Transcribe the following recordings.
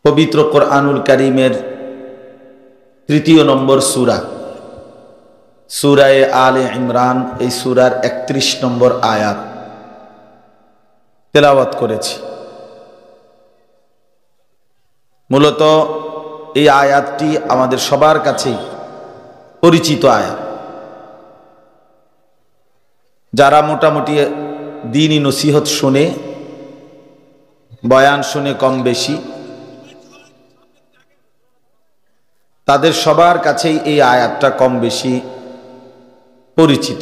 পবিত্র কোরআনুল কারীমের তৃতীয় নম্বর সূরা সূরায়ে আলে ইমরান, এই সূরার ৩১ নম্বর আয়াত তেলাওয়াত করেছি। মূলত এই আয়াতটি আমাদের সবার কাছেই পরিচিত আয়াত। যারা মোটামুটি দ্বীনি নসিহত শুনে, বয়ান শুনে কম বেশি, তাদের সবার কাছেই এই আয়াতটা কম বেশি পরিচিত।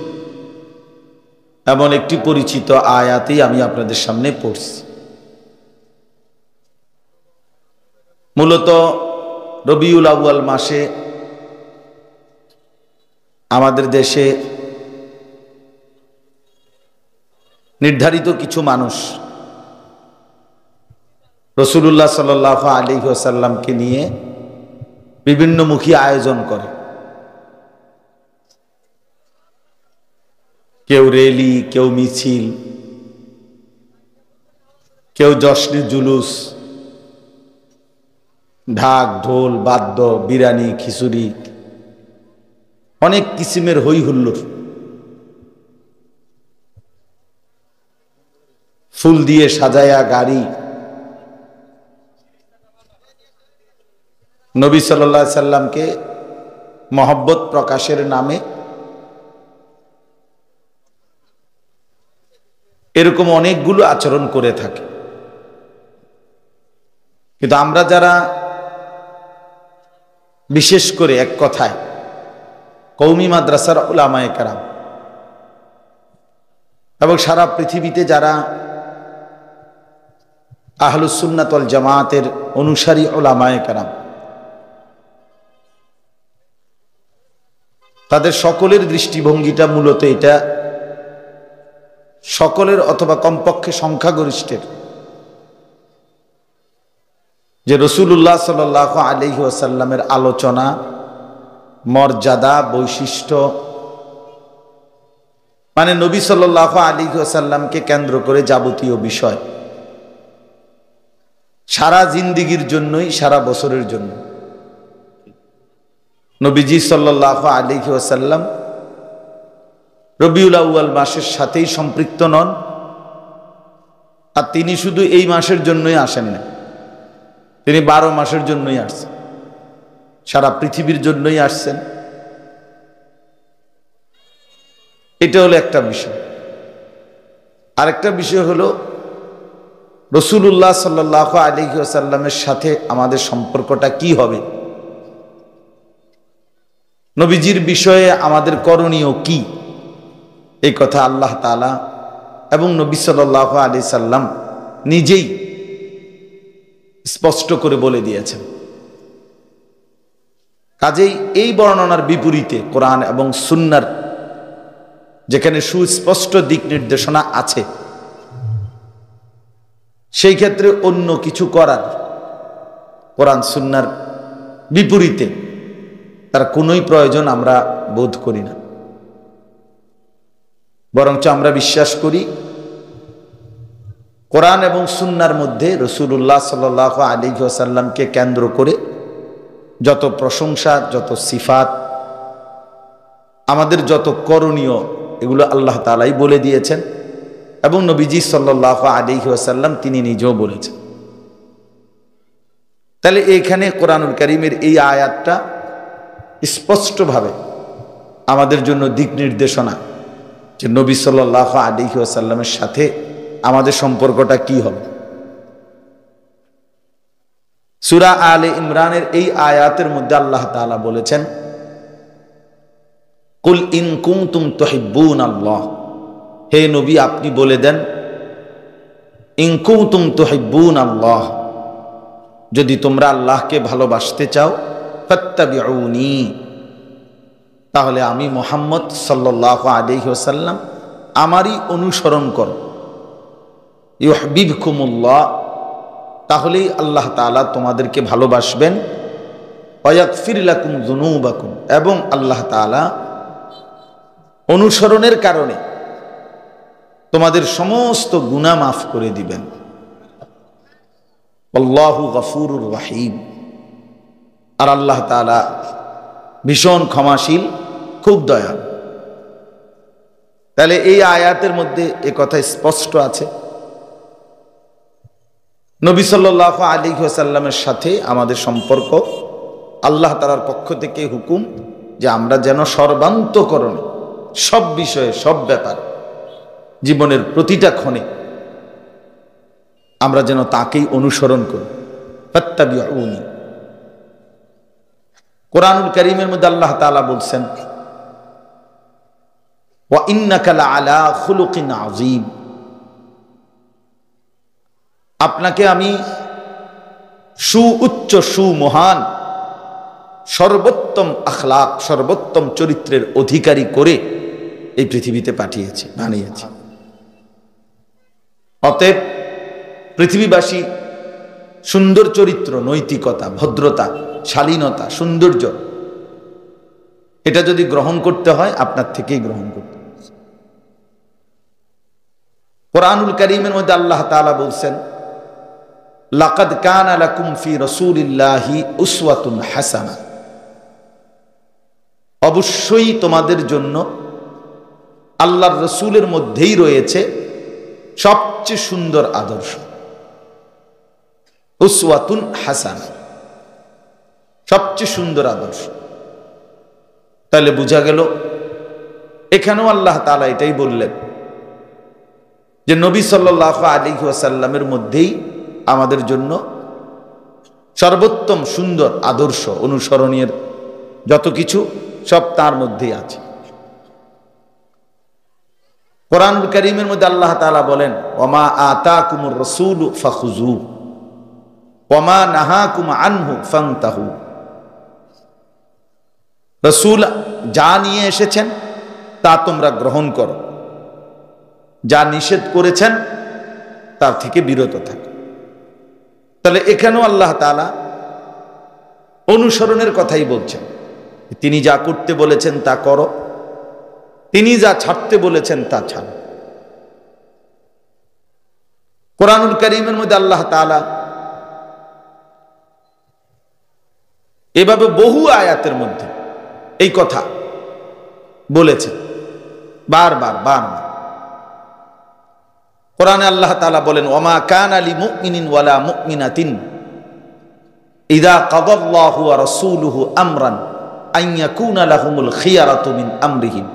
এমন একটি পরিচিত আয়াতই আমি আপনাদের সামনে পড়ছি। মূলত রবিউল আউয়াল মাসে আমাদের দেশে নির্ধারিত কিছু মানুষ রাসূলুল্লাহ সাল্লাল্লাহু আলাইহি ওয়াসাল্লামকে নিয়ে বিভিন্নমুখী আয়োজন করে। কেউ র্যালি, কেউ মিছিল, কেউ জশ্নে জুলুস, ঢাক ঢোল বাদ্য, বিরিয়ানি খিচুড়ি, অনেক কিসিমের হই হুল্লোড়, ফুল দিয়ে সাজায়া গাড়ি, নবী সাল্লাল্লাহু আলাইহি সাল্লামকে মহব্বত প্রকাশের নামে এরকম অনেকগুলো আচরণ করে থাকে। কিন্তু আমরা যারা বিশেষ করে এক কথায় কওমি মাদ্রাসার উলামায়ে কেরাম এবং সারা পৃথিবীতে যারা আহলুস সুন্নাত ওয়াল জামাতের অনুসারী উলামায়ে কেরাম, তাদের সকলের দৃষ্টিভঙ্গিটা মূলত এটা, সকলের অথবা কমপক্ষে সংখ্যাগরিষ্ঠের, যে রাসূলুল্লাহ সাল্লাল্লাহু আলাইহি ওয়াসাল্লামের আলোচনা, মর্যাদা, বৈশিষ্ট্য, মানে নবী সাল্লাল্লাহু আলাইহি ওয়াসাল্লামকে কেন্দ্র করে যাবতীয় বিষয় সারা জিন্দেগীর জন্যই, সারা বছরের জন্য নবীজি সাল্লাল্লাহু আলাইহি ওয়াসাল্লাম রবিউল আউয়াল মাসের সাথেই সম্পৃক্ত নন। আর তিনি শুধু এই মাসের জন্যই আসেন না, তিনি 12 মাসের জন্যই আসছেন, সারা পৃথিবীর জন্যই আসছেন। এটা হলো একটা বিষয়। আরেকটা বিষয় হলো রাসূলুল্লাহ সাল্লাল্লাহু আলাইহি ওয়াসাল্লামের সাথে আমাদের সম্পর্কটা কি হবে, নবীজির বিষয়ে আমাদের করণীয় কি, এই কথা আল্লাহ তাআলা এবং নবী সাল্লাল্লাহু আলাইহি সাল্লাম নিজেই স্পষ্ট করে বলে দিয়েছেন। কাজেই এই বর্ণনার বিপরীতে কোরআন এবং সুন্নাহর যেখানে সুস্পষ্ট দিক নির্দেশনা আছে, সেই ক্ষেত্রে অন্য কিছু করার কোরআন সুন্নাহর বিপরীতে তার কোনোই প্রয়োজন আমরা বোধ করি না। বরঞ্চ আমরা বিশ্বাস করি কোরআন এবং সুন্নাহর মধ্যে রাসূলুল্লাহ সাল্লাল্লাহু আলাইহি ওয়াসাল্লামকে কেন্দ্র করে যত প্রশংসা, যত সিফাত, আমাদের যত করণীয়, এগুলো আল্লাহ তাআলাই বলে দিয়েছেন এবং নবীজি সাল্লাল্লাহু আলাইহি ওয়াসাল্লাম তিনি নিজেও বলেছেন। তাহলে এখানে কোরআনুল কারীমের এই আয়াতটা স্পষ্টভাবে আমাদের জন্য দিক নির্দেশনা, যে নবী সাল্লাল্লাহু আলাইহি ওয়াসাল্লামের সাথে আমাদের সম্পর্কটা কি হবে। সূরা আলে ইমরানের এই আয়াতের মধ্যে আল্লাহ তাআলা বলেছেন, কুল ইন কুনতুম তুহিব্বুনাল্লাহ, হে নবী আপনি বলে দেন, ইন কুনতুম তুহিব্বুনাল্লাহ, যদি তোমরা আল্লাহকে ভালোবাসতে চাও, ফাত্তাবিউনি, তাহলে আমি মুহাম্মদ সাল্লাল্লাহু আলাইহি ওয়াসাল্লাম আমারই অনুসরণ করো। ইউহিব্বুকুমুল্লাহ, তাহলেই আল্লাহ তাআলা তোমাদেরকে ভালোবাসবেন। ওয়ায়াগফির লাকুম যুনুবাকুম, এবং আল্লাহ তাআলা অনুসরণের কারণে তোমাদের সমস্ত গুনাহ মাফ করে দিবেন। আল্লাহু গফুরুর রহিম। আর আল্লাহ তাআলা ভীষণ ক্ষমাশীল, খুব দয়ালু। তাহলে এই আয়াতের মধ্যে এ কথা স্পষ্ট আছে, নবী সাল্লাল্লাহু আলাইহি ওয়াসাল্লামের সাথে আমাদের সম্পর্ক আল্লাহ তাআলার পক্ষ থেকে হুকুম যে আমরা যেন সর্বান্তকরণে সব বিষয়ে, সব ব্যাপার, জীবনের প্রতিটা ক্ষণে আমরা যেন তাকেই অনুসরণ করি। ফাত্তাবিউনি। কোরআনুল কারীমের মধ্যে আল্লাহ তাআলা বলছেন, ওয়া ইন্নাকা লাআলা খুলুকিন আযীম। আপনাকে আমি সুউচ্চ, সুমহান, সর্বোত্তম আখলাক, সর্বোত্তম চরিত্রের অধিকারী করে এই পৃথিবীতে পাঠিয়েছি, বানিয়েছি। অতএব পৃথিবীবাসী সুন্দর চরিত্র, নৈতিকতা, ভদ্রতা, শালীনতা, সৌন্দর্য, এটা যদি গ্রহণ করতে হয় আপনার থেকেই গ্রহণ করতে হবে। কোরআনুল কারীমের মধ্যে আল্লাহ তাআলা বলছেন, লাকাদ কানা লাকুম ফি রাসূলিল্লাহি উসওয়াতুন হাসানা। অবশ্যই তোমাদের জন্য আল্লাহর রসুলের মধ্যেই রয়েছে সবচেয়ে সুন্দর আদর্শ। উসওয়াতুন হাসানা, সবচেয়ে সুন্দর আদর্শ। তাহলে বোঝা গেল এখানেও আল্লাহ তাআলা এটাই বললেন যে নবী সাল্লাল্লাহু আলাইহি ওয়াসাল্লামের মধ্যেই আমাদের জন্য সর্বোত্তম সুন্দর আদর্শ, অনুসরণীয় যত কিছু সব তার মধ্যেই আছে। কোরআনুল কারীমের মধ্যে আল্লাহ তাআলা বলেন, ওমা আতাকুমুর রাসূলু ফাখুযু ওমা নাহাকুম আনহু ফান্তাহু। রাসূল যা নিয়ে এসেছেন তা তোমরা গ্রহণ করো, যা নিষেধ করেছেন তার থেকে বিরত থাকো। তাহলে এখানেও আল্লাহ তাআলা অনুসরণের কথাই বলছেন। তিনি যা করতে বলেছেন তা করো, তিনি যা ছাড়তে বলেছেন তা ছাড়ো। কোরআনুল কারীমের মধ্যে আল্লাহ তাআলা এভাবে বহু আয়াতের মধ্যে এই কথা বলেছেন, বারবার বারবার। কোরআনে আল্লাহ তাআলা বলেন, ওমা কানা লিমুমিনিন ওয়ালা মুমিনাতিন ইযা কাদাল্লাহু ওয়া রাসূলুহু আমরান আন ইয়াকুনা লাহুমুল খিয়ারাতু মিন আমরিহিম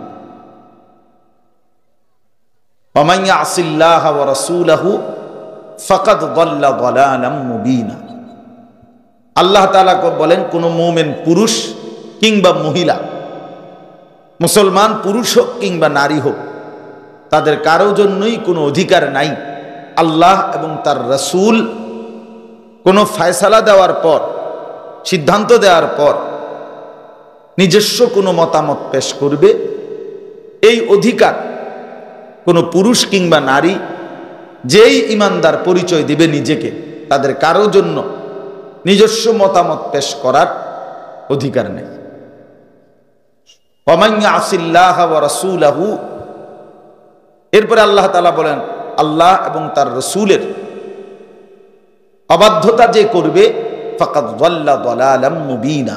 ওয়া মান ইয়াসিল্লাহা ওয়া রাসূলাহু ফাকাদ দাল্লা দালালাম মুবিনা। আল্লাহ তাআলা বলেন, কোন মুমিন পুরুষ কিংবা মহিলা, মুসলমান পুরুষ হোক কিংবা নারী হোক, তাদের কারো জন্যই কোনো অধিকার নাই আল্লাহ এবং তার রাসূল কোনো ফয়সালা দেওয়ার পর, সিদ্ধান্ত দেওয়ার পর নিজস্ব কোনো মতামত পেশ করবে, এই অধিকার কোনো পুরুষ কিংবা নারী যেই ইমানদার পরিচয় দিবে নিজেকে, তাদের কারো জন্য নিজস্ব মতামত পেশ করার অধিকার নেই। ওয়া মান ইয়াসিল্লাহা ওয়া রাসূলাহু, এরপরে আল্লাহ তাআলা বলেন, আল্লাহ এবং তার রাসূলের অবাধ্যতা যে করবে, ফাকাদ যাল্লা দালালাম মুবিনা,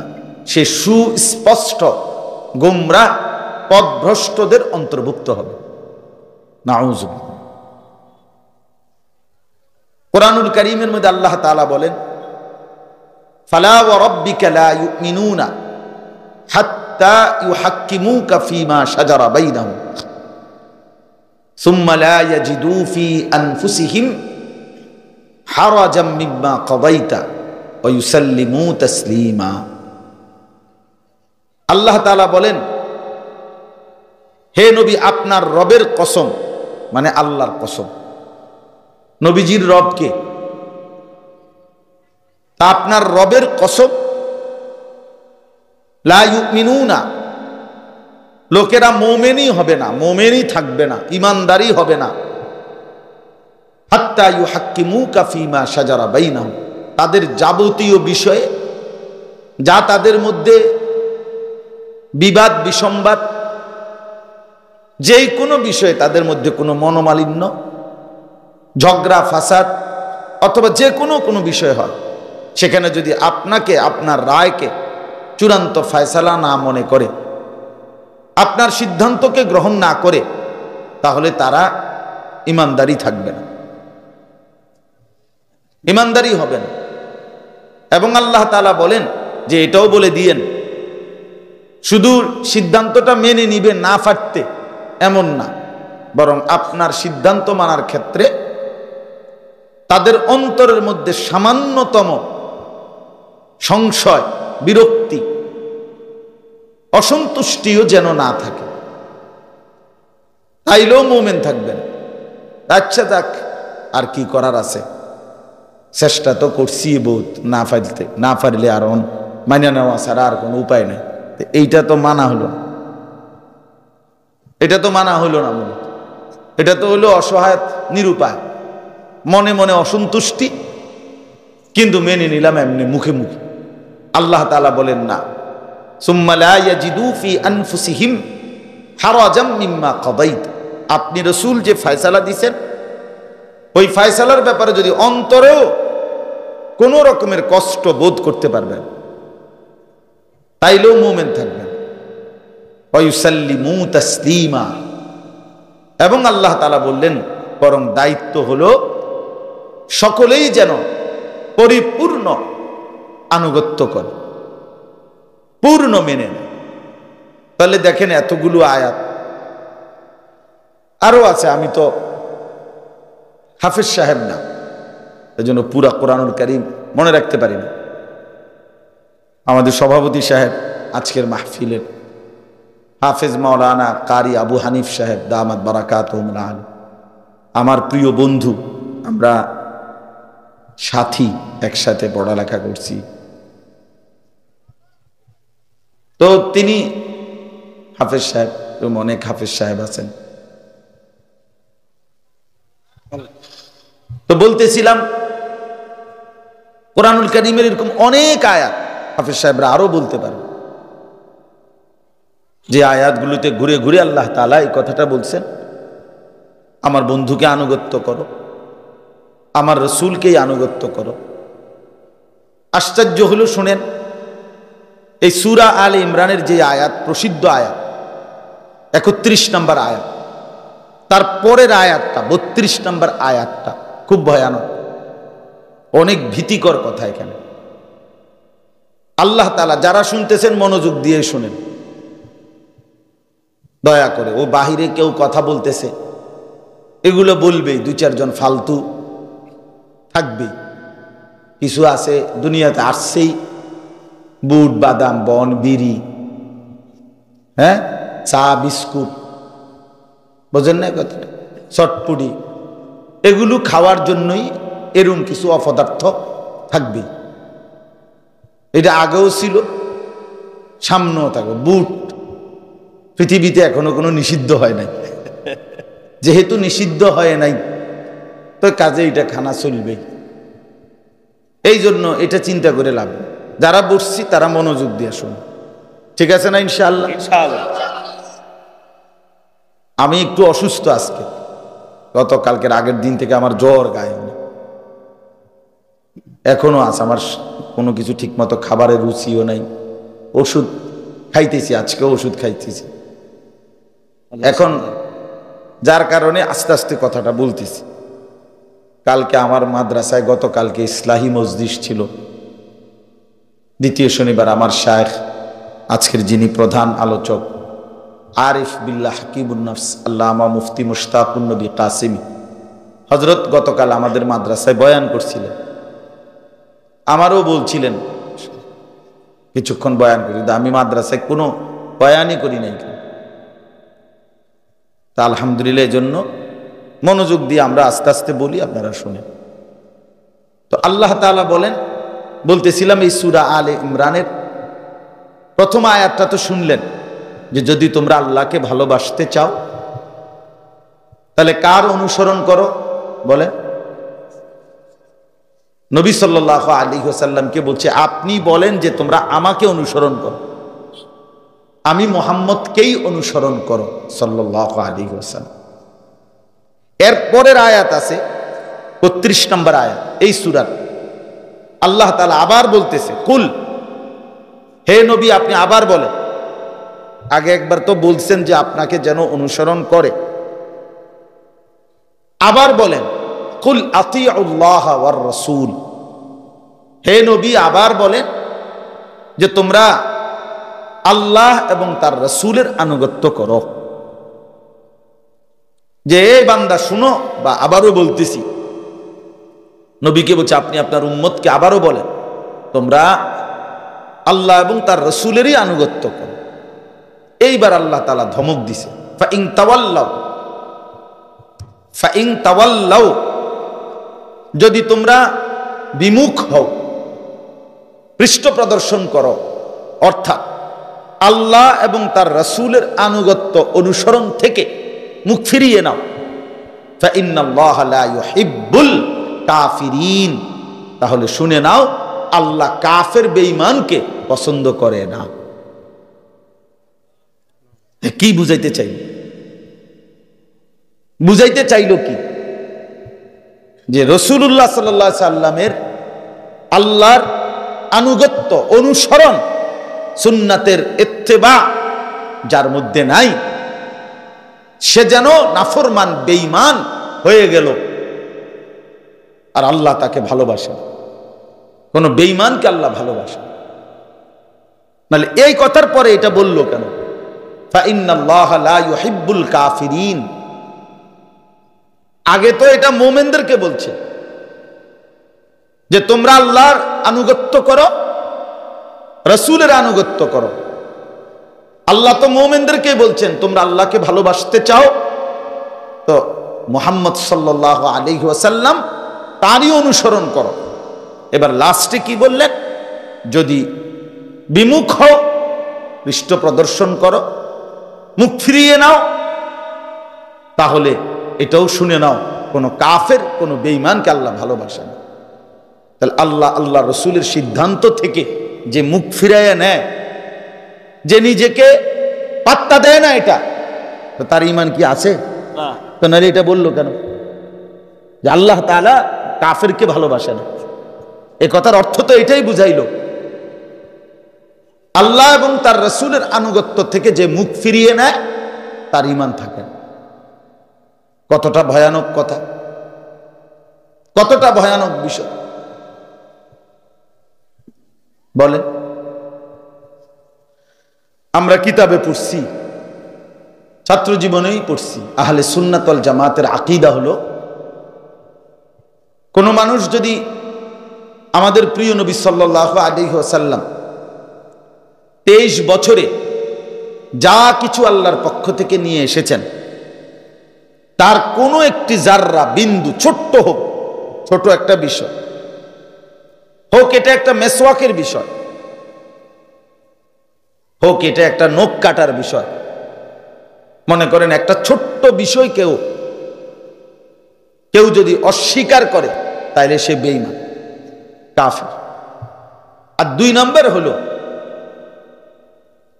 সে সুস্পষ্ট গোমরাহ পথভ্রষ্টদের অন্তর্ভুক্ত হবে। নাউযুবিল্লাহ। কোরআনুল কারীমের মধ্যে আল্লাহ তাআলা বলেন, ফালা ওয়া রাব্বিকা লা ইউমিনুনা হাত্তা ইউহাক্কিমুকা ফীমা শাজারা বাইনাহুম সুম্মা লা ইয়াজিদু ফি আনফুসিহিম হারাজাম মিম্মা কাদাইতা ওয়া ইউসাল্লিমু তাসলিমা। আল্লাহ তাআলা বলেন, হে নবী, আপনার রবের কসম, মানে আল্লাহর কসম। নবীজির রব কে? তা আপনার রবের কসম, লা ইউমিনুনা, লোকেরা মুমিনই হবে না, মুমিনই থাকবে না, ইমানদারই হবে না, হাত্তা ইউহাক্কিমুকা ফীমা শাজারা বাইনাহুম, তাদের যাবতীয় বিষয়ে যা তাদের মধ্যে বিবাদ বিসম্বাদ, যেই কোনো বিষয়ে তাদের মধ্যে কোনো মনোমালিন্য, ঝগড়া ফাসাদ, অথবা যে কোনো বিষয় হয়, সেখানে যদি আপনাকে আপনার রায়কে চূড়ান্ত ফয়সালা না মনে করে, আপনার সিদ্ধান্তকে গ্রহণ না করে, তাহলে তারা ইমানদারি থাকবে না, ইমানদারি হবে না। এবং আল্লাহ তাআলা বলেন যে এটাও বলে দিয়েন, শুধু সিদ্ধান্তটা মেনে নিবে না পারতে এমন না, বরং আপনার সিদ্ধান্ত মানার ক্ষেত্রে তাদের অন্তরের মধ্যে সামান্যতম সংশয়, বিরক্তি, অসন্তুষ্টিও যেন না থাকে, তাইলেও মুমিন থাকবেন। আচ্ছা যাক, আর কি করার আছে, চেষ্টা তো করছি বহুত, না পারলে আর মানিয়ে নেওয়া ছাড়া আর কোনো উপায় নেই। এইটা তো মানা হলো না, এটা তো মানা হইল না, এটা তো হলো অসহায়, নিরুপায়, মনে মনে অসন্তুষ্টি, কিন্তু মেনে নিলাম এমনি মুখে মুখে। আল্লাহ তাআলা বলেন না, সুম্মা লা ইয়াজিদু ফি আনফুসিহিম হারাজাম মিম্মা কাদাইত। আপনি রাসূল যে ফয়সালা দিবেন, ওই ফয়সালার ব্যাপারে যদি অন্তরেও কোনো রকমের কষ্ট বোধ করতে পারবেন, তাইলেও মুমিন থাকবেন। ওয়া ইউসাল্লিমু তাসলিমা। এবং আল্লাহ তাআলা বললেন, বরং দায়িত্ব হলো সকলেই যেন পরিপূর্ণ আনুগত্য করে, পূর্ণ মেনে নেয়। তাহলে দেখেন এতগুলো আয়াত, আরো আছে, আমি তো হাফেজ সাহেব না, এজন্য পুরা কোরআনুল কারীম মনে রাখতে পারি না। আমাদের সভাপতি সাহেব আজকের মাহফিলের হাফেজ মাওলানা কারি আবু হানিফ সাহেব দামাত বারাকাতুহুল আলী, আমার প্রিয় বন্ধু, আমরা সাথী, একসাথে পড়ালেখা করছি। তো তিনি হাফেজ সাহেব, অনেক হাফেজ সাহেব আছেন। তো বলতেছিলাম কোরআনুল কারীমের এরকম অনেক আয়াত হাফেজ সাহেবরা আরো বলতে পারেন, যে আয়াতগুলোতে ঘুরে ঘুরে আল্লাহ তাআলা এই কথাটা বলছেন, আমার বন্ধুকে আনুগত্য করো, আমার রাসূলকেই আনুগত্য করো। আশ্চর্য হলো, শুনেন, এই সূরা আলে ইমরানের যে আয়াত, প্রসিদ্ধ আয়াত 31 নম্বর আয়াত, তার পরের আয়াতটা 32 নম্বর আয়াতটা খুব ভয়ানক, অনেক ভীতিকর কথা। এখানে আল্লাহ তাআলা, যারা শুনতেছেন মনোযোগ দিয়ে শুনেন দয়া করে। ও বাহিরে কেউ কথা বলতেছে, এগুলো বলবেই, দু চারজন ফালতু থাকবেই, কিছু আছে দুনিয়াতে আসছেই, বুট বাদাম বন বিড়ি, হ্যাঁ, চা বিস্কুট, বোঝেন না কথাটা, চটপুটি, এগুলো খাওয়ার জন্যই এরকম কিছু অপদার্থ থাকবেই। এটা আগেও ছিল, সামনেও থাকবে। বুট পৃথিবীতে এখনো কোনো নিষিদ্ধ হয় নাই, যেহেতু নিষিদ্ধ হয় নাই তো কাজে এটা খানা চলবেই। এই জন্য এটা চিন্তা করে লাভ, যারা বসছি তারা মনোযোগ দিয়ে শুনুন, ঠিক আছে না? ইনশাআল্লাহ। আমি একটু অসুস্থ আজকে, গতকালকের আগের দিন থেকে আমার জ্বর, গায়ে এখনো আছে, আমার কোনো কিছু ঠিক মতো খাবারের রুচিও নাই, ওষুধ খাইতেছি, আজকেও ওষুধ খাইতেছি এখন, যার কারণে আস্তে আস্তে কথাটা বলতেছি। কালকে আমার মাদ্রাসায়, গতকালকে ইসলাহি মজলিস ছিল, দ্বিতীয় শনিবার। আমার শায়েখ, আজকের যিনি প্রধান আলোচক, আরিফ বিল্লাহ হাকিবুন নফস আল্লামা মুফতি মুশতাকুন নবী কাসিমি হযরত গতকাল আমাদের মাদ্রাসায় বয়ান করছিলেন, আমারও বলছিলেন কিছুক্ষণ বয়ান করি। আমি মাদ্রাসায় কোনো বয়ানই করি নাই, তা আলহামদুলিল্লাহ, এই জন্য মনোযোগ দিয়ে আমরা আস্তে আস্তে বলি, আপনারা শুনেন। তো আল্লাহ তাআলা বলতেছিলাম এই সূরা আলে ইমরানের প্রথম আয়াতটা তো শুনলেন, যে যদি তোমরা আল্লাহকে ভালোবাসতে চাও তাহলে কার অনুসরণ করো? বলে নবী সাল্লাল্লাহু আলাইহি ওয়াসাল্লামকে বলছে, আপনি বলেন যে তোমরা আমাকে অনুসরণ করো, আমি মুহাম্মদকেই অনুসরণ করো, সাল্লাল্লাহু আলাইহি ওয়াসাল্লাম। এর পরের আয়াত আছে 32 নম্বর আয়াত এই সূরার। আল্লাহ তাআলা আবার বলতেছে, কুল, হে নবী আপনি আবার বলেন। আগে একবার তো বলছেন যে আপনাকে যেন অনুসরণ করে, আবার বলেন কুল আতিউল্লাহ ওয়ার রাসূল, হে নবী আবার বলেন যে তোমরা আল্লাহ এবং তার রাসূলের আনুগত্য করো। যে এই বান্দা শুনো, বা আবারও বলতেছি, নবীকে বলছে আপনি আপনার উম্মতকে আবারও বলেন তোমরা আল্লাহ এবং তার রাসূলেরই আনুগত্য করো। এইবার আল্লাহ তাআলা ধমক দিছে, ফাইন তাওয়াল্লাউ, যদি তোমরা বিমুখ হও, পৃষ্ঠ প্রদর্শন করো, অর্থাৎ আল্লাহ এবং তার রাসূলের আনুগত্য অনুসরণ থেকে মুখ ফিরিয়ে নাও, ফাইন্নাল্লাহা লা ইউহিব্বুল কাফিরিন, তাহলে শুনে নাও আল্লাহ কাফের বেঈমানকে পছন্দ করে না। কি বুঝাইতে চাইল? বুঝাইতে চাইল কি? যে রাসূলুল্লাহ সাল্লাল্লাহু আলাইহি সাল্লামের আল্লাহর আনুগত্য অনুসরণ, সুন্নাতের ইত্তেবা যার মধ্যে নাই, সে যেন নাফরমান বেঈমান হয়ে গেল, আর আল্লাহ তাকে ভালোবাসেন। কোন বেঈমানকে আল্লাহ ভালোবাসেন। মানে এই কথার পরে এটা বললো কেন? ফাইন্নাল্লাহা লা ইউহিব্বুল কাফিরিন। আগে তো এটা মুমিনদেরকে বলছে যে তোমরা আল্লাহর আনুগত্য করো, রাসূলের আনুগত্য করো। আল্লাহ তো মুমিনদেরকে বলছেন তোমরা আল্লাহকে ভালোবাসতে চাও তো মুহাম্মদ সাল্লাল্লাহু আলাইহি ওয়াসাল্লাম তারই অনুসরণ করো। এবার লাস্টে কি বললেন? যদি বিমুখ হও, পৃষ্ঠ প্রদর্শন করো, মুখ ফিরিয়ে নাও, তাহলে এটাও শুনে নাও কোনো কাফের, কোনো বেঈমানকে আল্লাহ ভালোবাসেন। তাহলে আল্লাহ রসুলের সিদ্ধান্ত থেকে যে মুখ ফিরাইয়া নেয়, যে নিজেকে পাত্তা দেয় না, এটা তো তার ঈমান কি আছে? তো নাহলে এটা বললো কেন যে আল্লাহ তাআলা কাফেরকে ভালোবাসে না? এ কথার অর্থ তো এটাই বুঝাইলো, আল্লাহ এবং তার রাসূলের আনুগত্য থেকে যে মুখ ফিরিয়ে নেয় তার ঈমান থাকে না। কতটা ভয়ানক কথা, কতটা ভয়ানক বিষয় বলেন। আমরা কিতাবে পড়ছি, ছাত্র জীবনেই পড়ছি, আহলে সুন্নাত ওয়াল জামাতের আকীদা হলো কোন মানুষ যদি আমাদের প্রিয় নবী সাল্লাল্লাহু আলাইহি ওয়াসাল্লাম 23 বছরে যা কিছু আল্লাহর পক্ষ থেকে নিয়ে এসেছেন তার কোনো একটি জাররা বিন্দু, ছোট্ট হোক, ছোট একটা বিষয় হোক, এটা একটা মেসওয়াকের বিষয় হোক, এটা একটা নখ কাটার বিষয়, মনে করেন একটা ছোট্ট বিষয় কেউ যদি অস্বীকার করে তাহলে সে বেঈমান, কাফের। আর 2 নম্বর হলো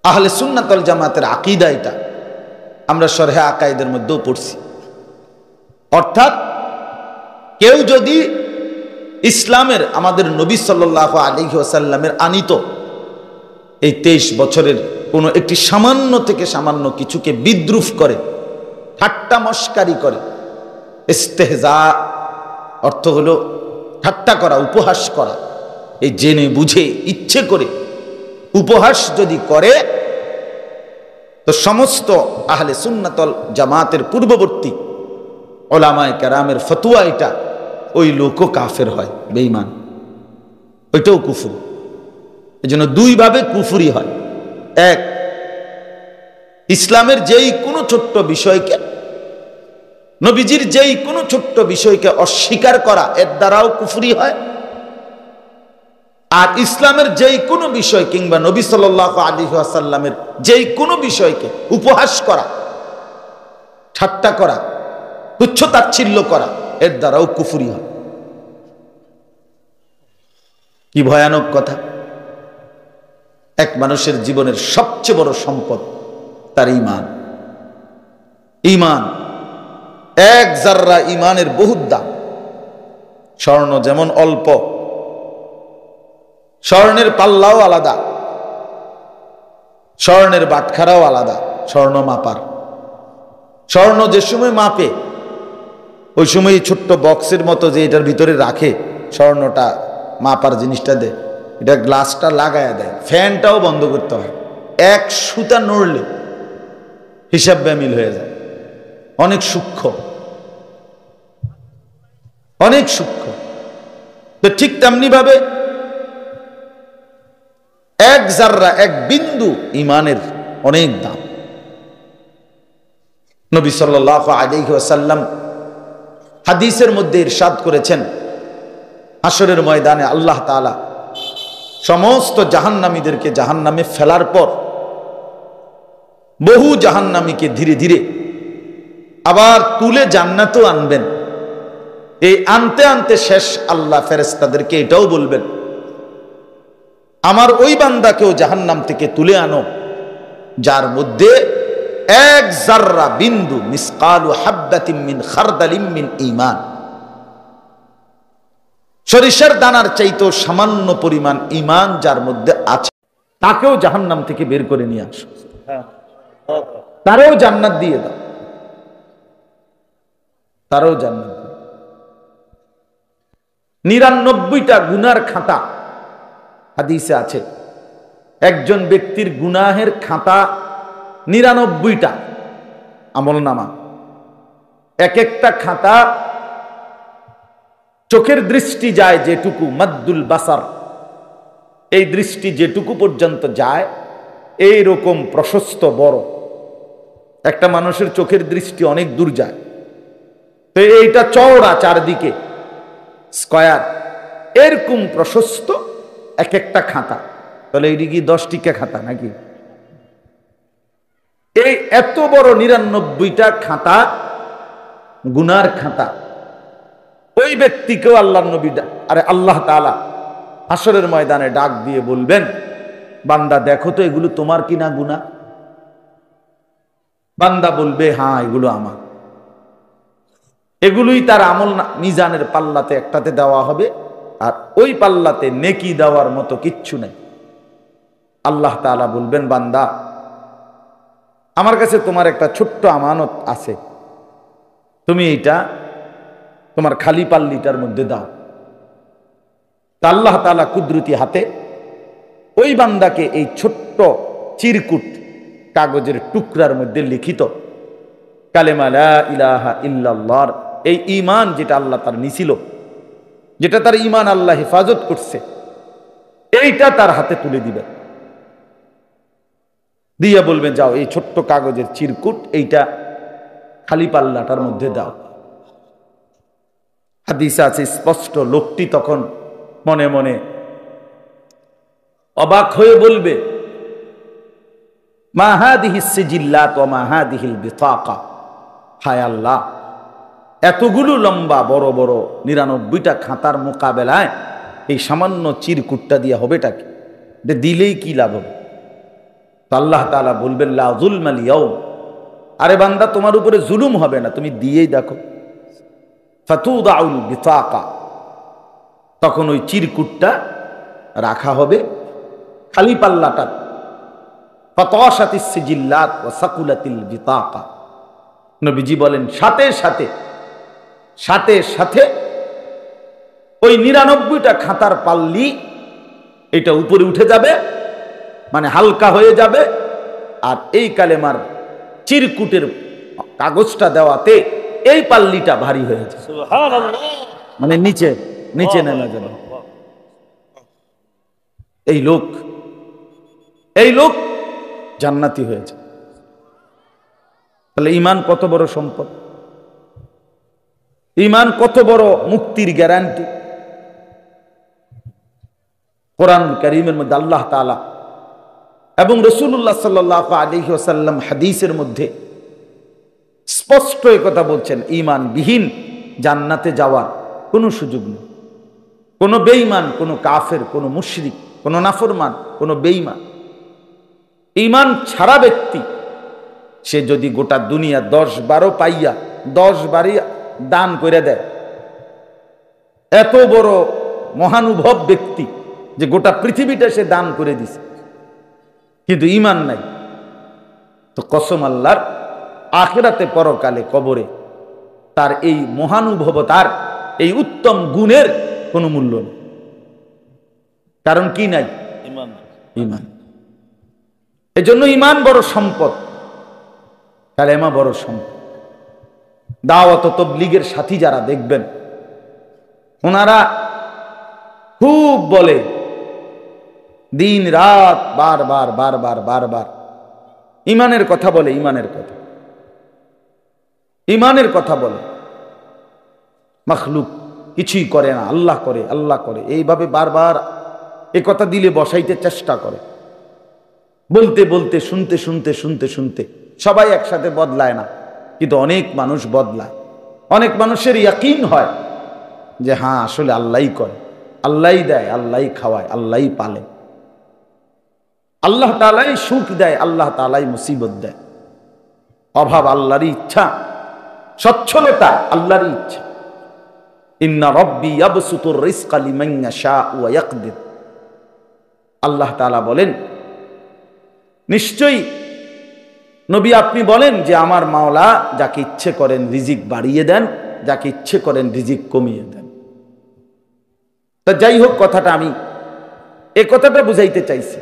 আহলে সুন্নাত ওয়াল জামাতের আকীদা, এটা আমরা শরহে আকাইদের মধ্যেও পড়ছি। অর্থাৎ কেউ যদি ইসলামের, আমাদের নবী সাল্লাল্লাহু আলাইহি ওয়াসাল্লামের আনিত এই 23 বছরের কোনো একটি সামান্য থেকে সামান্য কিছুকে বিদ্রুপ করে, ঠাট্টা মস্কারি করে, ইস্তেহজা অর্থ হলো ঠাট্টা করা, উপহাস করা, এই জেনে বুঝে ইচ্ছে করে উপহাস যদি করে, তো সমস্ত আহলে সুন্নাত ওয়াল জামাতের পূর্ববর্তী উলামায়ে কেরামের ফতোয়া এটা, ওই লোকও কাফের হয়, বেঈমান, ওইটাও কুফর। এজন্য 2 ভাবে কুফরি হয়। এক, ইসলামের যেই কোনো ছোট্ট বিষয়কে, নবীজির যেই কোনো ছোট্ট বিষয়কে অস্বীকার করা, এর দ্বারাও কুফরি হয়। আর ইসলামের যেই কোনো বিষয় কিংবা নবী সাল্লাল্লাহু আলাইহি ওয়াসাল্লামের যেই কোনো বিষয়কে উপহাস করা, ঠাট্টা করা, তুচ্ছ-তাচ্ছিল্য করা, এর দ্বারাও কুফরি হয়। কি ভয়ানক কথা! এক মানুষের জীবনের সবচেয়ে বড় সম্পদ তার ঈমান। ঈমান, এক জাররা ঈমানের বহুত দাম। স্বর্ণ যেমন অল্প, স্বর্ণের পাল্লাও আলাদা, স্বর্ণের বাটখারাও আলাদা। স্বর্ণ মাপার, স্বর্ণ যে সময় মাপে ওই সময় ছোট্ট বক্সের মতো যে এটার ভিতরে রাখে স্বর্ণটা মাপার জিনিসটা দেয়, এটা গ্লাসটা লাগায়া দেয়, ফ্যানটাও বন্ধ করতে হয়। এক সুতা নড়লে হিসাব ব্যামিল হয়ে যায়। অনেক সূক্ষ্ম, অনেক সূক্ষ্ম। তো ঠিক তেমনি ভাবে এক জাররা, এক বিন্দু ইমানের অনেক দাম। নবী সাল্লাল্লাহু আলাইহি ওয়াসাল্লাম হাদিসের মধ্যে ইরশাদ করেছেন, হাশরের ময়দানে আল্লাহ তাআলা সমস্ত জাহান্নামীদেরকে জাহান্নামে ফেলার পর বহু জাহান্নামীকে ধীরে ধীরে আবার তুলে জান্নাতেও আনবেন। এই আনতে আনতে শেষ আল্লাহ ফেরেশতাদেরকে এটাও বলবেন, আমার ওই বান্দাকেও জাহান্নাম থেকে তুলে আনো যার মধ্যে এক জাররা বিন্দু মিসকালু হাববাতিন মিন খারদালিন মিন ঈমান, সরিষার দানার চাইতেও সামান্য পরিমাণ ঈমান যার মধ্যে আছে, তাকেও জাহান্নাম থেকে বের করে নিয়ে আসো, তারও জান্নাত দিয়ে দাও, তারও জান্নাত দিয়ে। 99টা গুনার খাতা হাদিসে আছে। একজন ব্যক্তির গুনাহের খাতা 99টা আমলনামা, এক একটা খাতা চোখের দৃষ্টি যায় যেটুকু, মাদ্দুল বাসার, এই দৃষ্টি যেটুকু পর্যন্ত যায় এইরকম প্রশস্ত বড়। একটা মানুষের চোখের দৃষ্টি অনেক দূর যায়, তো এইটা চওড়া, চারদিকে স্কয়ার, এরকম প্রশস্ত এক একটা খাতা। তাহলে এইটি কি 10 টিকা খাতা নাকি? এই এত বড় 99টা খাতা গুনার খাতা, ওই ব্যক্তিকেও আল্লাহ নবী আরে আল্লাহ তাআলা হাশরের ময়দানে ডাক দিয়ে বলবেন, বান্দা দেখো তো এগুলো তোমার কিনা গুনাহ? বান্দা বলবে, হ্যাঁ এগুলো আমার। এগুলোই তার আমল মিজানের পাল্লাতে একটাতে দেওয়া হবে, আর ওই পাল্লাতে নেকি দেওয়ার মতো কিচ্ছু নেই। আল্লাহ তাআলা বলবেন, বান্দা আমার কাছে তোমার একটা ছোট্ট আমানত আছে, তুমি এইটা তোমার খালি পাল্লিটার মধ্যে দাও। তা আল্লাহ তাআলা কুদরতি হাতে ওই বান্দাকে এই ছোট্ট চিরকুট কাগজের টুকরার মধ্যে লিখিত কালেমা লা ইলাহা ইল্লাল্লাহর এই ঈমান, যেটা আল্লাহ তার নিছিল, যেটা তার ঈমান আল্লাহ হেফাজত করছে, এইটা তার হাতে তুলে দিবেন, দিয়া বলবেন, যাও এই ছোট্ট কাগজের চিরকুট এইটা খালি পাল্লাটার মধ্যে দাও। হাদিসে আছে স্পষ্ট, লোকটি তখন মনে মনে অবাক হয়ে বলবে, মা হাদিহিস সিজিল্লাত ওয়া মা হাদিহিল বিতাকা, হায় আল্লাহ, এতগুলো লম্বা বড় বড় 99টা খাতার মোকাবেলায় এই সামান্য চিরকুটটা দিয়ে হবেটা কি? দিলেই কি লাভ হবে? আল্লাহ তাআলা বলবেন, লা যুলমাল ইয়াউম, আরে বান্দা তোমার উপরে জুলুম হবে না, তুমি দিয়েই দেখো। ফাতুদাউল বিতাকা, তখন ওই চিরকুটটা রাখা হবে খালি পাল্লাটা। ফাতাশাতিস সিজিল্লাত ওয়া সাকুলাতিল বিতাকা, নবীজি বলেন সাথে সাথে সাথে সাথে ওই 99টা খাতার পাল্লি এটা উপরে উঠে যাবে, মানে হালকা হয়ে যাবে, আর এই কালেমার চিরকুটের কাগজটা দেওয়াতে এই পাল্লিটা ভারী হয়ে যাবে, মানে নিচে নিচে নেমে যাবে। এই লোক জান্নাতি হয়েছে। তাহলে ঈমান কত বড় সম্পদ, ঈমান কত বড় মুক্তির গ্যারান্টি। কোরআন কারীমের মধ্যে আল্লাহ তাআলা এবং রাসূলুল্লাহ সাল্লাল্লাহু আলাইহি ওয়াসাল্লাম হাদিসের মধ্যে স্পষ্ট এই কথা বলছেন, ঈমান বিহীন জান্নাতে যাওয়ার কোনো সুযোগ নেই। কোনো বেঈমান, কোনো কাফের, কোনো মুশরিক, কোনো নাফরমান, কোনো বেঈমান, ঈমান ছাড়া ব্যক্তি সে যদি গোটা দুনিয়া 10-12 পাইয়া 10 বারই দান করে দেয়, এত বড় মহানুভব ব্যক্তি যে গোটা পৃথিবীটা সে দান করে দিছে, কিন্তু ঈমান নাই। তো কসম আল্লাহর, আখিরাতে পরকালে কবরে তার এই মহানুভবতার, এই উত্তম গুণের কোনো মূল্য নেই। কারণ কি নাই? ঈমান। এজন্য ঈমান বড় সম্পদ, কালেমা বড় সম্পদ। দাওয়াত ও তাবলীগের সাথী যারা দেখবেন, ওনারা খুব বলে, দিন রাত বারবার বারবার বারবার ঈমানের কথা বলে, ঈমানের কথা, ঈমানের কথা বলে। মাখলুক কিছুই করে না, আল্লাহ করে, আল্লাহ করে, এইভাবে বারবার এ কথা দিলে বসাইতে চেষ্টা করে। বলতে বলতে, শুনতে শুনতে শুনতে শুনতে সবাই একসাথে বদলায় না, কিন্তু অনেক মানুষ বদলায়। অনেক মানুষের ইয়াকিন হয় যে হ্যাঁ আসলে আল্লাহই করে, আল্লাহই দেয়, আল্লাহই খাওয়ায়, আল্লাহই পালে, আল্লাহ তাআলাই সুখ দেয়, আল্লাহ তাআলাই মুসিবত দেয়। অভাব আল্লাহরই ইচ্ছা, সচ্ছলতা আল্লাহরই ইচ্ছা। ইন্না রাব্বি ইয়াবসুতুর রিজকা লিমান ইয়াশাউ ওয়া ইয়াকদির। আল্লাহ তাআলা বলেন, নিশ্চয়ই নবী আপনি বলেন যে আমার মাওলা যাকে ইচ্ছে করেন রিজিক বাড়িয়ে দেন, যাকে ইচ্ছে করেন রিজিক কমিয়ে দেন। তা যাই হোক, কথাটা আমি এই কথাটা বুঝাইতে চাইছি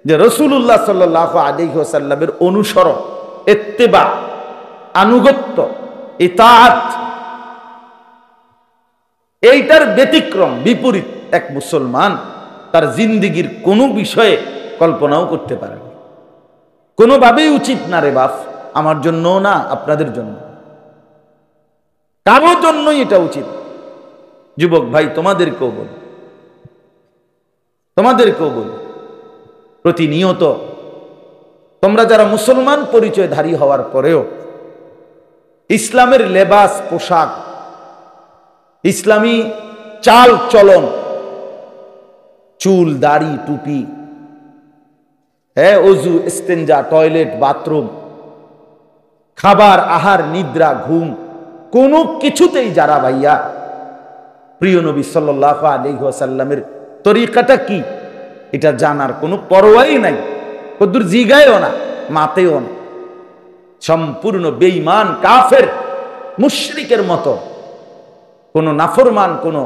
যে রাসূলুল্লাহ সাল্লাল্লাহু আলাইহি ওয়াসাল্লামের অনুসরণ, ইত্তেবা, আনুগত্য, ইতাআত, এইটার ব্যতিক্রম, বিপরীত এক মুসলমান তার জিন্দেগীর কোনো বিষয়ে কল্পনাও করতে পারে না। কোনোভাবেই উচিত না রে বাপ, আমার জন্য না, আপনাদের জন্য, কারোর জন্যই এটা উচিত। যুবক ভাই, তোমাদেরকেও বলি, তোমাদেরকেও বলি, প্রতিনিয়ত তোমরা যারা মুসলমান পরিচয়ধারী হওয়ার পরেও ইসলামের লেবাস, পোশাক, ইসলামী চাল চলন, চুল, দাড়ি, টুপি, অজু, ইস্তেঞ্জা, টয়লেট, বাথরুম, খাবার, আহার, নিদ্রা, ঘুম, কোনো কিছুতেই যারা ভাইয়া প্রিয় নবী সাল্লাল্লাহু আলাইহি ওয়াসাল্লামের তরিকাটা কি এটা জানার কোনো পরোয়াই নাই, কদ্দুর জিগায়ও না, মাতেও না, সম্পূর্ণ বেঈমান, কাফের, মুশরিকের মতো, কোনো নাফরমান, কোনো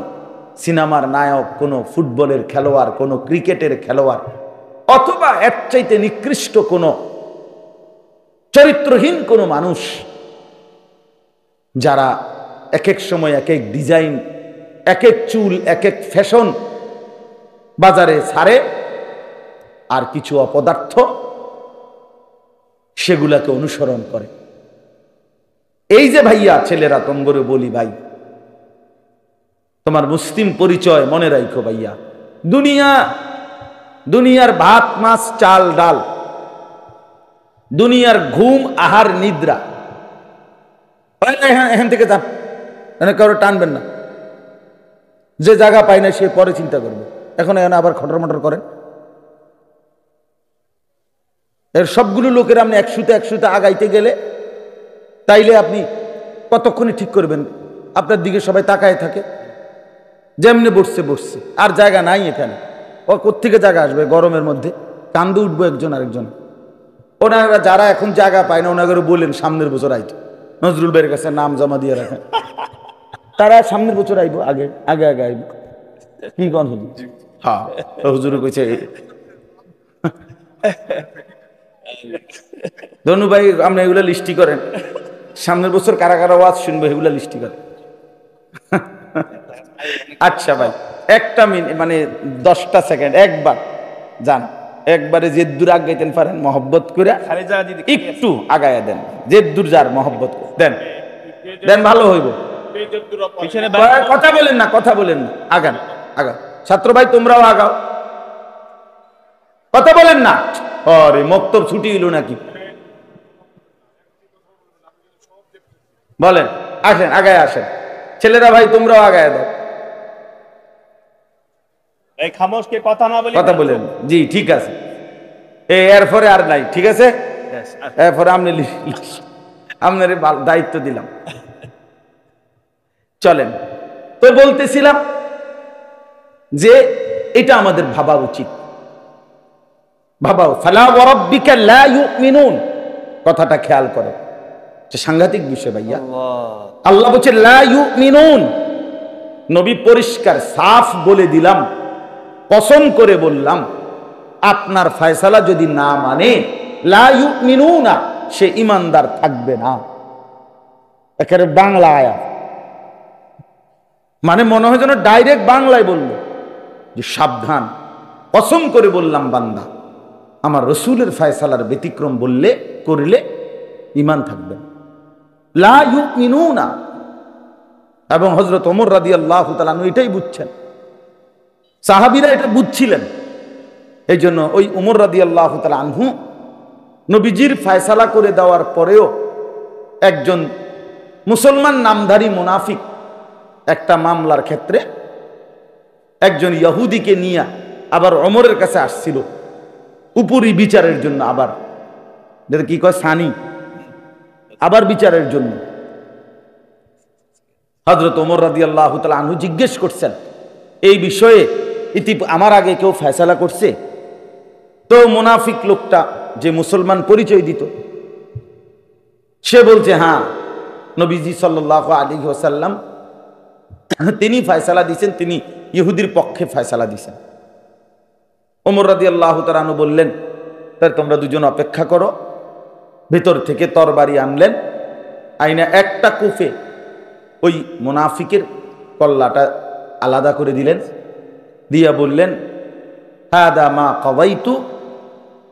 সিনেমার নায়ক, কোনো ফুটবলের খেলোয়াড়, কোনো ক্রিকেটের খেলোয়াড়, অথবা এর চাইতে নিকৃষ্ট কোনো চরিত্রহীন কোনো মানুষ, যারা এক এক সময় এক এক ডিজাইন, এক এক চুল, এক এক ফ্যাশন বাজারে ছাড়ে, আর কিছু অপদার্থ সেগুলাকে অনুসরণ করে। এই যে ভাইয়া ছেলেরা, তোমরে বলি ভাই, তোমার মুসলিম পরিচয় মনে রাখো ভাইয়া। দুনিয়ার ভাত, মাছ, চাল, ডাল, দুনিয়ার ঘুম, আহার, নিদ্রা, এখান থেকে যান, কারো টানবেন না। যে জায়গা পায় না সে পরে চিন্তা করবে, এখন আবার খটর মটর করেন। এর সবগুলো লোকের আপনি একশুতে আগাইতে গেলে তাইলে আপনি কতক্ষণে ঠিক করবেন? আপনার দিকে সবাই তাকায় থাকে, যেমনি বসছে, আর জায়গা নাই এখানে। ও কোত্থেকে জায়গা আসবে গরমের মধ্যে? কান্দে উঠবো একজন আরেকজন। ওনারা যারা এখন জায়গা পায় না, ওনাকে বললেন সামনের বছর আইতো, নজরুল ভাইয়ের কাছে নাম জমা দিয়ে রাখেন, তারা সামনের বছর আইবো, আগে আগে আগে আইব। কি কন হুজুর? হ্যাঁ, হুজুর কইছে ধনু ভাই, আপনি এগুলা লিস্টি করেন, সামনের বছর কারা কারা ওয়াজ শুনবো এগুলা লিস্টি করেন। আচ্ছা ভাই, একটা মিনিট, মানে 10টা সেকেন্ড, একবার যান, একবারে যে দূর আগাইতেন পারেন মহব্বত করে একটু আগায়া দেন, যে দূর যার মহব্বত দেন, দেন, ভালো হইব। কথা বলেন না, কথা বলেন না, আগান আগান। ছাত্র ভাই তোমরাও আগাও, কথা বলেন না। আরে মক্তব ছুটি হইল নাকি? বলেন, আসেন, আগায় আসেন। ছেলেরা ভাই তোমরাও আগায় দাও। কথা বলেন, জি ঠিক আছে, এরপরে আর নাই, ঠিক আছে, এরপরে আপনি আপনার দায়িত্ব দিলাম। চলেন, তো বলতেছিলাম যে এটা আমাদের ভাবা উচিত। ভাবাও, ফালা ওয়া রাব্বিকা লা ইউমিনুন, কথাটা খেয়াল করে, এটা সাংঘাতিক বিষয় ভাইয়া। আল্লাহ বলছে লা ইউমিনুন, নবী পরিষ্কার সাফ বলে দিলাম, কসম করে বললাম, আপনার ফয়সালা যদি না মানে লা ইউমিনুনা, সে ইমানদার থাকবে না। একেবারে বাংলা আয়াত, মানে মনে হয় যেন ডাইরেক্ট বাংলায় বলল যে সাবধান, কসম করে বললাম বান্দা, আমার রসুলের ফয়সালার ব্যতিক্রম বললে করলে ঈমান থাকবে লা ইউমিনুনা। এবং হযরত ওমর রাদিয়াল্লাহু তাআলা আনহু এটাই বুঝছেন, সাহাবীরা এটা বুঝছিলেন। এই জন্য ওই ওমর রাদিয়াল্লাহু তাআলা আনহু নবীজির ফয়সালা করে দেওয়ার পরেও একজন মুসলমান নামধারী মুনাফিক একটা মামলার ক্ষেত্রে একজন ইহুদিকে নিয়ে আবার ওমরের কাছে আসছিল উপরি বিচারের জন্য, আবার যেটা কি কয় সানি, আবার বিচারের জন্য। হযরত ওমর রাদিয়াল্লাহু তাআলা আনহু জিজ্ঞেস করছেন এই বিষয়ে আমার আগে কেউ ফয়সালা করছে? তো মুনাফিক লোকটা যে মুসলমান পরিচয় দিত, সে বলছে হ্যাঁ, নবীজি সাল্লাল্লাহু আলাইহি ওয়াসাল্লাম তিনি ফয়সালা দিয়েছেন, তিনি ইহুদির পক্ষে ফয়সালা দিয়েছেন। ওমর রাদিয়াল্লাহু তাআলা আনহু বললেন, তাই তোমরা দুজন অপেক্ষা করো। ভেতর থেকে তরবারি আনলেন, আইনা একটা কুফে ওই মুনাফিকের কল্লাটা আলাদা করে দিলেন, দিয়া বললেন হাদা মা কাদাইতু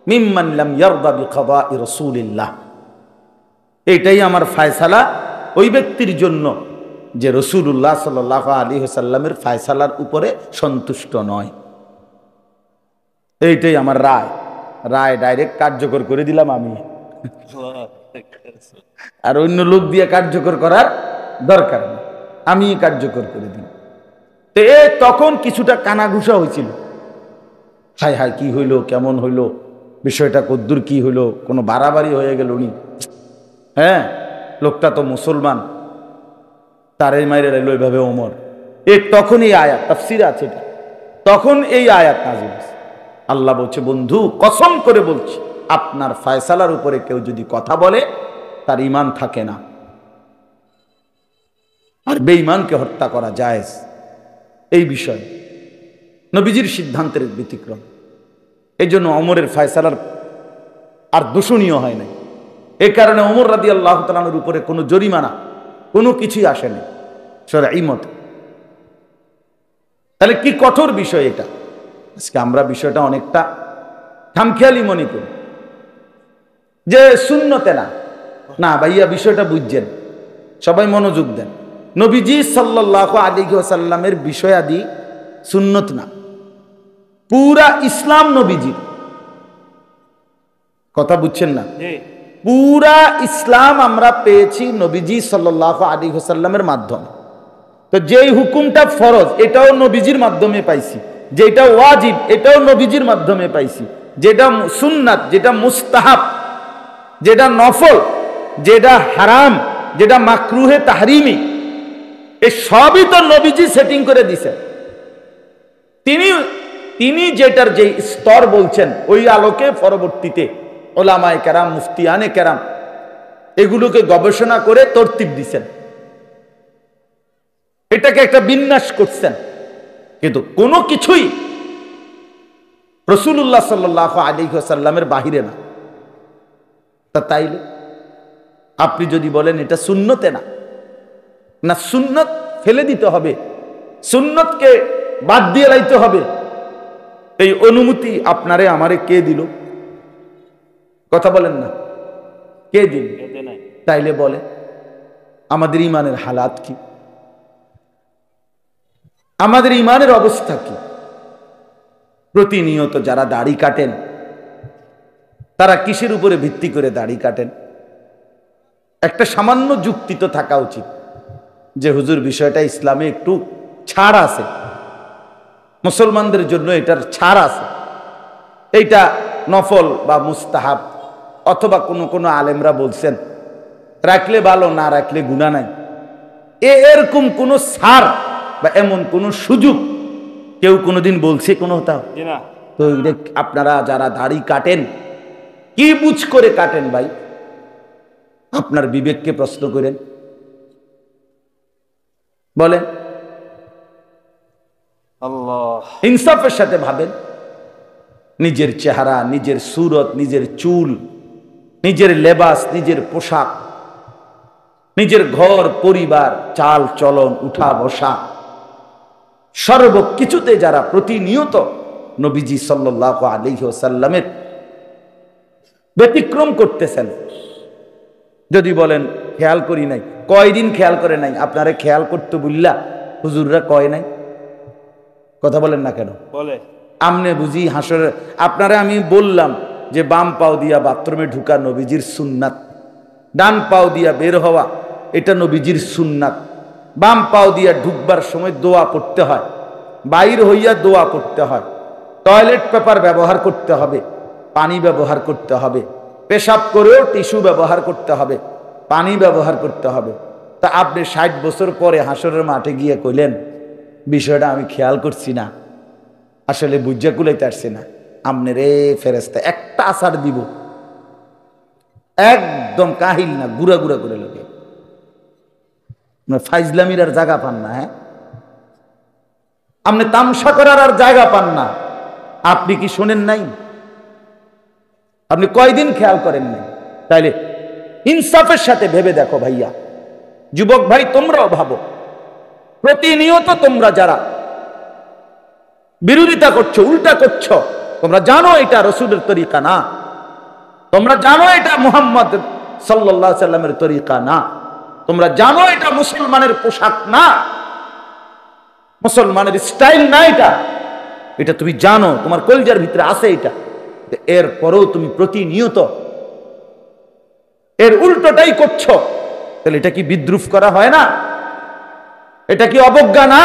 মিম্মান লাম ইয়ারদা বিকাদাই রাসূলিল্লাহ, এটাই আমার ফয়সালা ওই ব্যক্তির জন্য যে রাসূলুল্লাহ সাল্লাল্লাহু আলাইহি ওয়াসাল্লামের ফয়সালার উপরে সন্তুষ্ট নয়। এইটাই আমার রায়, রায় ডাইরেক্ট কার্যকর করে দিলাম আমি, আর অন্য লোক দিয়ে কার্যকর করার দরকার নেই, আমি কার্যকর করে দিই। তখন কিছুটা কানাঘুষা হয়েছিল, হায় হায় কি হইল, কেমন হইল, বিষয়টা কদ্দুর কি হইল, কোনো বাড়াবাড়ি হয়ে গেল নি? হ্যাঁ, লোকটা তো মুসলমান, তারে মাইরে রইল এইভাবে ওমর। তখন এই আয়াত তাফসীরে আছে, এটা তখন এই আয়াত নাযিল হয়েছে। আল্লাহ বলছে বন্ধু কসম করে বলছি, আপনার ফয়সালার উপরে কেউ যদি কথা বলে তার ঈমান থাকে না, আর বেঈমানকে হত্যা করা জায়েজ। এই বিষয় নবীজির সিদ্ধান্তের ব্যতিক্রম। এই জন্য ওমরের ফয়সালার আর দূষণীয় হয় নাই। এই কারণে ওমর রাদিয়াল্লাহু তাআলার উপরে কোনো জরিমানা কোনো কিছুই আসেনি শরঈ মতে। তাহলে কি কঠোর বিষয় এটা। আজকে আমরা বিষয়টা অনেকটা খামখেয়ালি মনে করি যে সুন্নতে না, না ভাইয়া বিষয়টা বুঝছেন, সবাই মনোযোগ দেন। নবীজি সাল্লাল্লাহু আলাইহি ওয়াসাল্লামের বিষয়াদি সুন্নত না, পুরা ইসলাম নবীজির। কথা বুঝছেন না? পুরা ইসলাম আমরা পেয়েছি নবীজি সাল্লাল্লাহু আলাইহি ওয়াসাল্লামের মাধ্যমে। তো যেই হুকুমটা ফরজ এটাও নবীজির মাধ্যমে পাইছি, যেটা ওয়াজিব এটাও নবীজির মাধ্যমে পাইছি, যেটা সুন্নাত, যেটা মুস্তাহাব, যেটা নফল, যেটা হারাম, যেটা মাকরুহে তাহরিমি, এই সবই তো নবীজি সেটিং করে দিছে। তিনি যেটার যে স্তর বলছেন ওই আলোকে পরবর্তীতে ওলামায়ে কেরাম, মুফতিয়ানে কেরাম এগুলোকে গবেষণা করে তরতিব দিছেন, এটাকে একটা বিন্যাস করছেন। কিন্তু কোনো কিছুই রাসূলুল্লাহ সাল্লাল্লাহু আলাইহি ওয়াসাল্লামের বাহিরে না। তা তাইলে আপনি যদি বলেন এটা সুন্নতে না, না সুন্নত ফেলে দিতে হবে, সুন্নতকে বাদ দিয়ে লাইতে হবে, এই অনুমতি আপনারে আমারে কে দিল? কথা বলেন না, কে দিল? তাইলে বলে আমাদের ইমানের হালাত কি, আমাদের ইমানের অবস্থা কি? প্রতিনিয়ত যারা দাড়ি কাটেন তারা কিসের উপরে ভিত্তি করে দাড়ি কাটেন? একটা সামান্য যুক্তি তো থাকা উচিত যে হুজুর বিষয়টা ইসলামে একটু ছাড় আছে, মুসলমানদের জন্য এটার ছাড় আছে, এইটা নফল বা মুস্তাহাব, অথবা কোনো আলেমরা বলছেন রাখলে ভালো, না রাখলে গুনাহ নাই, এরকম কোন ছাড় বা এমন কোন সুযোগ কেউ কোনোদিন বলছে কোনো তা? তো আপনারা যারা দাড়ি কাটেন কি বুঝ করে কাটেন ভাই? আপনার বিবেককে প্রশ্ন করেন, বলেন। আল্লাহ, ইনসাফের সাথে ভাবেন। নিজের চেহারা, নিজের সুরত, নিজের চুল, নিজের লেবাস, নিজের পোশাক, নিজের ঘর পরিবার, চাল চলন, উঠা বসা, সর্বকিছুতে যারা প্রতিনিয়ত নবীজি সাল্লাল্লাহু আলাইহি ওয়াসাল্লামের ব্যতিক্রম করতেছেন, যদি বলেন খেয়াল করি নাই, কয়দিন খেয়াল করে নাই? আপনারে খেয়াল করতে বললা হুজুররা কয় নাই? কথা বলেন না কেন? বলে আমনে বুঝি হাসরে আপনারা আমি বললাম যে বাম পাও দিয়া বাথরুমে ঢুকা নবীজির সুন্নাত, ডান পাও দিয়া বের হওয়া এটা নবীজির সুন্নাত, বাম পাও দিয়া ঢুকবার সময় দোয়া করতে হয়, বাইর হইয়া দোয়া করতে হয়, টয়লেট পেপার ব্যবহার করতে হবে, পানি ব্যবহার করতে হবে, পেশাব করেও টিস্যু ব্যবহার করতে হবে, পানি ব্যবহার করতে হবে। তা আপনি 60 বছর পরে হাসরের মাঠে গিয়ে কইলেন বিষয়টা আমি খেয়াল করছি না, আসলে বুঝা কুলাইতে আসছে না। আমনে রে ফেরেস্তা একটা আসার দিব, একদম কাহিল না, গুড়া গুড়া করে লোকে ফাইজলামির আর জায়গা পান না। হ্যাঁ, আপনি তামসা করার আর জায়গা পান না। আপনি কি শোনেন নাই? আপনি কয়দিন খেয়াল করেন নাই? তাইলে ইনসাফের সাথে ভেবে দেখো ভাইয়া, যুবক ভাই তোমরাও ভাবো, প্রতিনিয়ত তোমরা যারা বিরোধিতা করছো, উল্টা করছো, তোমরা জানো এটা রসুলের তরিকা না, তোমরা জানো এটা মুহাম্মদ সাল্লাল্লাহু আলাইহি সাল্লামের তরিকা না, তোমরা জানো এটা মুসলমানের পোশাক না, মুসলমানের স্টাইল না, এটা তুমি জানো, তোমার কলজার ভিতরে আছে এটা। এরপরেও তুমি প্রতিনিয়ত এর উল্টোটাই করছো, তাহলে এটা কি বিদ্রুপ করা হয় না? এটা কি অবজ্ঞা না?